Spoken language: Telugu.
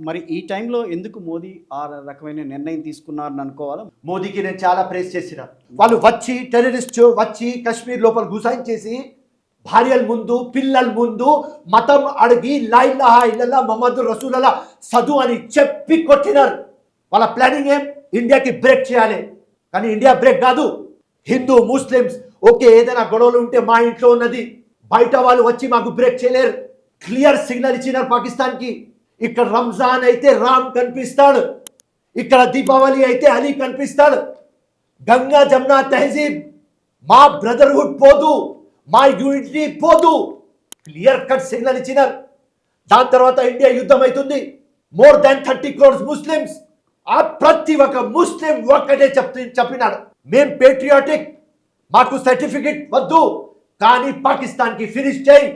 మరి ఈ టైంలో ఎందుకు మోదీ ఆ రకమైన నిర్ణయం తీసుకున్నారని అనుకోవాలా? మోదీకి నేను చాలా ప్రేస్ చేసిన. వాళ్ళు వచ్చి టెర్రరిస్ట్ వచ్చి కశ్మీర్ లోపల గుసాయించేసి భార్యల ముందు పిల్లల ముందు మతం అడిగి లా ఇలాహా ఇల్లల్లాహ్ ముహమ్మదు రసూలుల్లాహ్ చదువు అని చెప్పి కొట్టినారు. వాళ్ళ ప్లానింగ్ ఏం? ఇండియాకి బ్రేక్ చేయాలి. కానీ ఇండియా బ్రేక్ కాదు. హిందూ ముస్లిమ్స్ ఓకే, ఏదైనా గొడవలు ఉంటే మా ఇంట్లో ఉన్నది, బయట వాళ్ళు వచ్చి మాకు బ్రేక్ చేయలేరు. క్లియర్ సిగ్నల్ ఇచ్చినారు పాకిస్తాన్కి. ఇక్కడ రంజాన్ అయితే రామ్ కనిపిస్తాడు, ఇక్కడ దీపావళి అయితే అలీ కనిపిస్తాడు. గంగా జమునా తహజీబ్ మా బ్రదర్హుడ్ పోదు, మా యూనిటీ పోదు. క్లియర్ కట్ సిగ్నల్ ఇచ్చినారు. దాని తర్వాత ఇండియా యుద్ధం అవుతుంది. More than 30 crores Muslims. ఆ ప్రతి ఒక్క ముస్లిం ఒక్కటే చెప్పినాడు, మేం పేట్రియాటిక్, మాకు సర్టిఫికెట్ వద్దు, కానీ పాకిస్తాన్కి ఫినిష్ చేయి.